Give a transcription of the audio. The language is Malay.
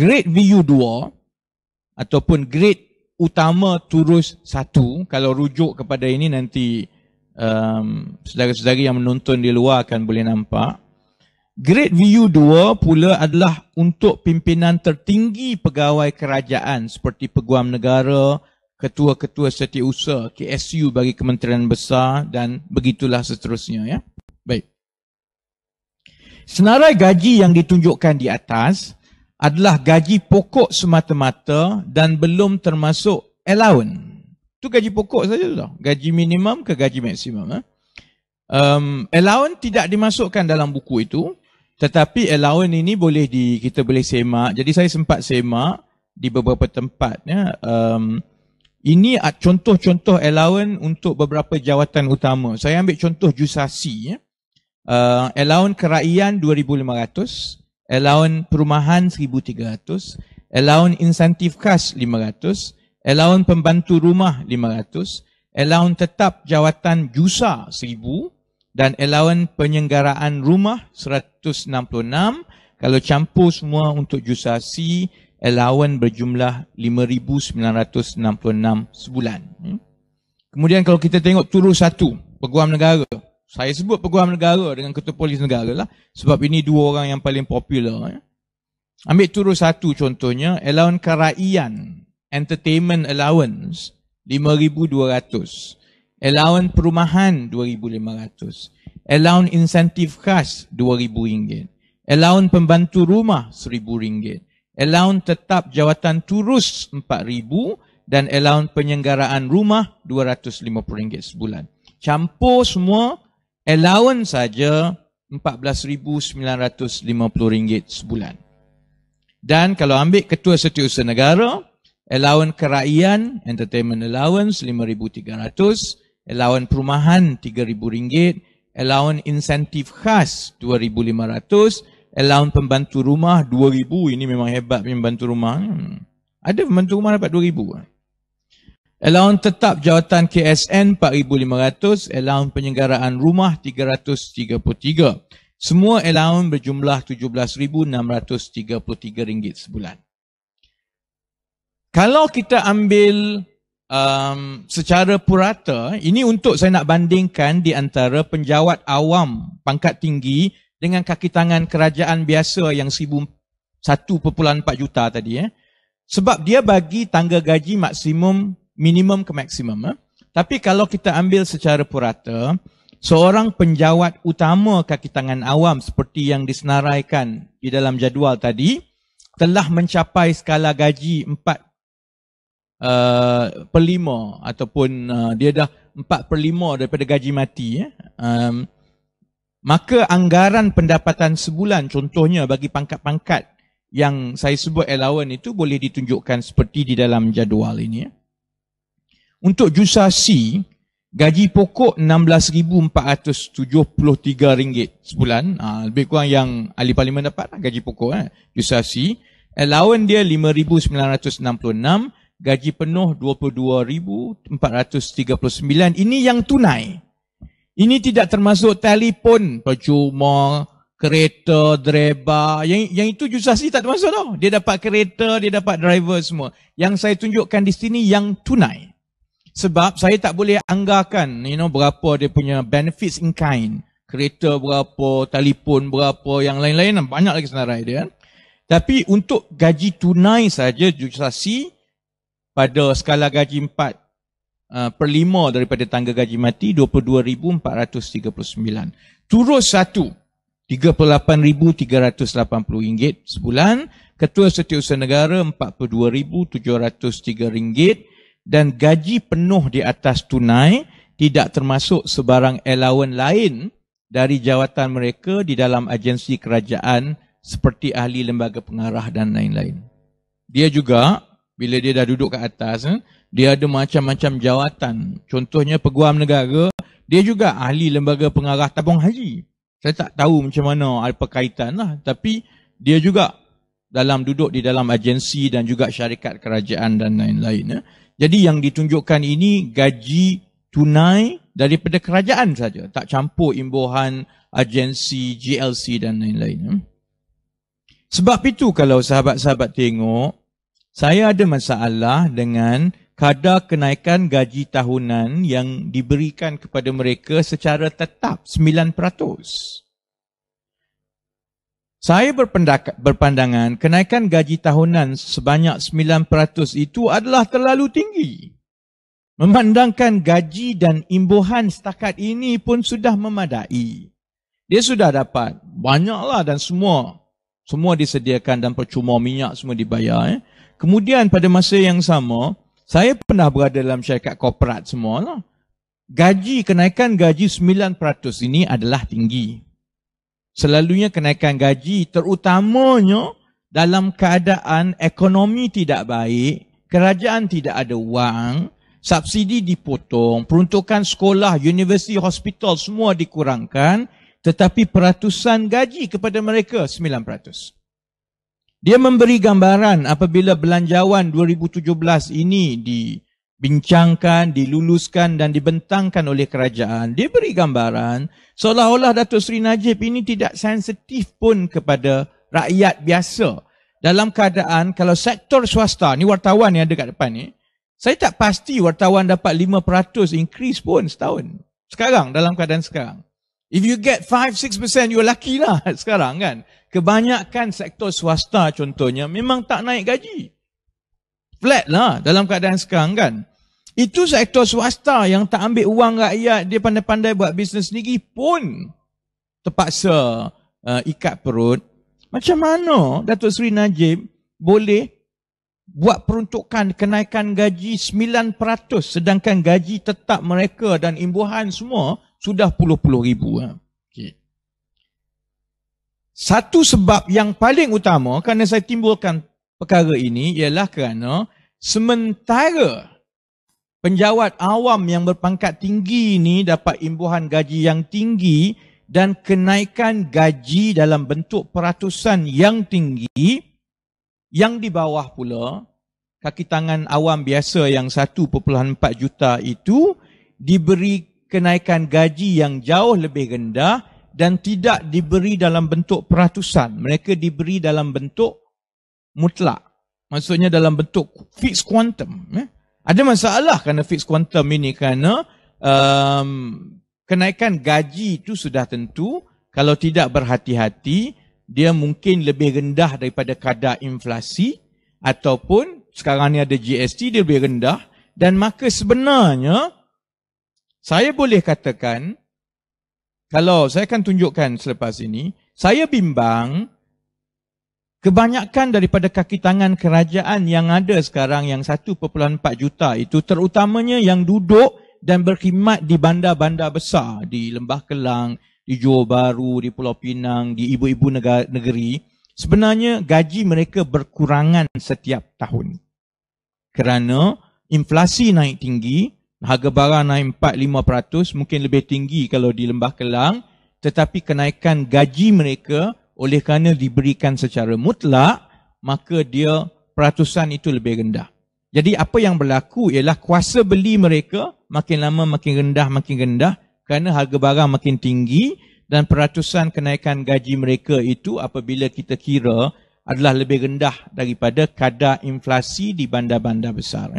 grade VU2 ataupun grade utama turus 1, kalau rujuk kepada ini nanti saudara-saudari yang menonton di luar akan boleh nampak. Grade VU2 pula adalah untuk pimpinan tertinggi pegawai kerajaan seperti Peguam Negara, Ketua-Ketua Setiausaha, KSU bagi Kementerian Besar dan begitulah seterusnya ya. Baik. Senarai gaji yang ditunjukkan di atas adalah gaji pokok semata-mata dan belum termasuk allowance. Itu gaji pokok saja tau. Gaji minimum ke gaji maksimum. Allowance tidak dimasukkan dalam buku itu. Tetapi allowance ini kita boleh semak. Jadi saya sempat semak di beberapa tempat. Ya. Ini contoh-contoh allowance untuk beberapa jawatan utama. Saya ambil contoh Jusasi. Ya. Allowance keraian 2,500. Allowance perumahan 1,300. Allowance insentif khas 500. Allowance pembantu rumah 500. Allowance tetap jawatan JUSA 1,000. Dan allowance penyelenggaraan rumah 166. Kalau campur semua untuk Jusasi, allowance berjumlah 5,966 sebulan. Kemudian kalau kita tengok turus 1, Peguam Negara. Saya sebut Peguam Negara dengan Ketua Polis Negara lah. Sebab ini dua orang yang paling popular. Ambil turus 1 contohnya, allowance keraian, entertainment allowance 5,200. Allowance perumahan 2,500. Allowance insentif khas RM2,000. Allowance pembantu rumah RM1,000. Allowance tetap jawatan turus RM4,000 dan allowance penyelenggaraan rumah RM250 sebulan. Campur semua allowance saja RM14,950 sebulan. Dan kalau ambil Ketua Setiausaha Negara, allowance keraian, entertainment allowance RM5,300. Allowance perumahan RM3,000, allowance insentif khas RM2,500, allowance pembantu rumah RM2,000. Ini memang hebat pembantu rumah. Ada pembantu rumah dapat RM2,000. Allowance tetap jawatan KSN RM4,500, allowance penyelenggaraan rumah RM333. Semua allowance berjumlah RM17,633 sebulan. Kalau kita ambil secara purata, ini untuk saya nak bandingkan di antara penjawat awam pangkat tinggi dengan kaki tangan kerajaan biasa yang 1.4 juta tadi. Sebab dia bagi tangga gaji maksimum, minimum ke maksimum. Tapi kalau kita ambil secara purata, seorang penjawat utama kaki tangan awam seperti yang disenaraikan di dalam jadual tadi, telah mencapai skala gaji 4/5 ataupun dia dah 4/5 daripada gaji mati. Maka anggaran pendapatan sebulan contohnya bagi pangkat-pangkat yang saya sebut allowance itu boleh ditunjukkan seperti di dalam jadual ini. Untuk Jusasi, gaji pokok RM16,473 sebulan. Lebih kurang yang ahli parlimen dapat gaji pokok. Jusasi, allowance dia RM5,966. Gaji penuh RM22,439. Ini yang tunai. Ini tidak termasuk telefon, percuma, kereta, driver. Yang itu Jusasi tak termasuk tau. Dia dapat kereta, dia dapat driver semua. Yang saya tunjukkan di sini yang tunai. Sebab saya tak boleh anggarkan berapa dia punya benefits in kind. Kereta berapa, telefon berapa, yang lain-lain banyak lagi senarai dia. Tapi untuk gaji tunai saja Jusasi, pada skala gaji 4/5 daripada tangga gaji mati RM22,439. Turus 1 RM38,380 sebulan. Ketua Setiausaha Negara RM42,703 dan gaji penuh di atas tunai, tidak termasuk sebarang allowance lain dari jawatan mereka di dalam agensi kerajaan seperti ahli lembaga pengarah dan lain-lain. Dia juga bila dia dah duduk kat atas, dia ada macam-macam jawatan. Contohnya Peguam Negara, dia juga ahli lembaga pengarah tabung haji. Saya tak tahu macam mana apa kaitan lah. Tapi dia juga duduk di dalam agensi dan juga syarikat kerajaan dan lain-lain. Jadi yang ditunjukkan ini gaji tunai daripada kerajaan saja. Tak campur imbuhan agensi, GLC dan lain-lain. Sebab itu kalau sahabat-sahabat tengok, saya ada masalah dengan kadar kenaikan gaji tahunan yang diberikan kepada mereka secara tetap 9%. Saya berpandangan kenaikan gaji tahunan sebanyak 9% itu adalah terlalu tinggi. Memandangkan gaji dan imbuhan setakat ini pun sudah memadai. Dia sudah dapat banyaklah dan semua disediakan dan percuma, minyak semua dibayar. Kemudian pada masa yang sama, saya pernah berada dalam syarikat korporat semua lah. Kenaikan gaji 9% ini adalah tinggi. Selalunya kenaikan gaji terutamanya dalam keadaan ekonomi tidak baik, kerajaan tidak ada wang, subsidi dipotong, peruntukan sekolah, universiti, hospital semua dikurangkan, tetapi peratusan gaji kepada mereka 9%. Dia memberi gambaran apabila belanjawan 2017 ini dibincangkan, diluluskan dan dibentangkan oleh kerajaan. Dia beri gambaran seolah-olah Datuk Seri Najib ini tidak sensitif pun kepada rakyat biasa. Dalam keadaan kalau sektor swasta, ni wartawan yang ada kat depan ni, saya tak pasti wartawan dapat 5% increase pun setahun. Sekarang, dalam keadaan sekarang. If you get 5-6%, you're lucky lah sekarang kan. Kebanyakan sektor swasta contohnya memang tak naik gaji. Flat lah dalam keadaan sekarang kan. Itu sektor swasta yang tak ambil wang rakyat, dia pandai-pandai buat bisnes sendiri pun terpaksa ikat perut. Macam mana Datuk Seri Najib boleh buat peruntukan kenaikan gaji 9% sedangkan gaji tetap mereka dan imbuhan semua sudah puluh-puluh ribu. Okay. Satu sebab yang paling utama kerana saya timbulkan perkara ini ialah kerana sementara penjawat awam yang berpangkat tinggi ini dapat imbuhan gaji yang tinggi dan kenaikan gaji dalam bentuk peratusan yang tinggi, yang di bawah pula kaki tangan awam biasa yang 1.4 juta itu diberi kenaikan gaji yang jauh lebih rendah dan tidak diberi dalam bentuk peratusan. Mereka diberi dalam bentuk mutlak. Maksudnya dalam bentuk fixed quantum. Ada masalah kerana fixed quantum ini kerana kenaikan gaji itu sudah tentu. Kalau tidak berhati-hati, dia mungkin lebih rendah daripada kadar inflasi ataupun sekarang ni ada GST, dia lebih rendah. Dan maka sebenarnya saya boleh katakan, kalau saya akan tunjukkan selepas ini, saya bimbang kebanyakan daripada kaki tangan kerajaan yang ada sekarang yang 1.4 juta itu terutamanya yang duduk dan berkhidmat di bandar-bandar besar, di Lembah Kelang, di Johor Bahru, di Pulau Pinang, di ibu-ibu negeri, sebenarnya gaji mereka berkurangan setiap tahun. Kerana inflasi naik tinggi, harga barang naik 4-5%, mungkin lebih tinggi kalau di Lembah Kelang, tetapi kenaikan gaji mereka oleh kerana diberikan secara mutlak, maka dia peratusan itu lebih rendah. Jadi apa yang berlaku ialah kuasa beli mereka makin lama makin rendah kerana harga barang makin tinggi dan peratusan kenaikan gaji mereka itu apabila kita kira adalah lebih rendah daripada kadar inflasi di bandar-bandar besar.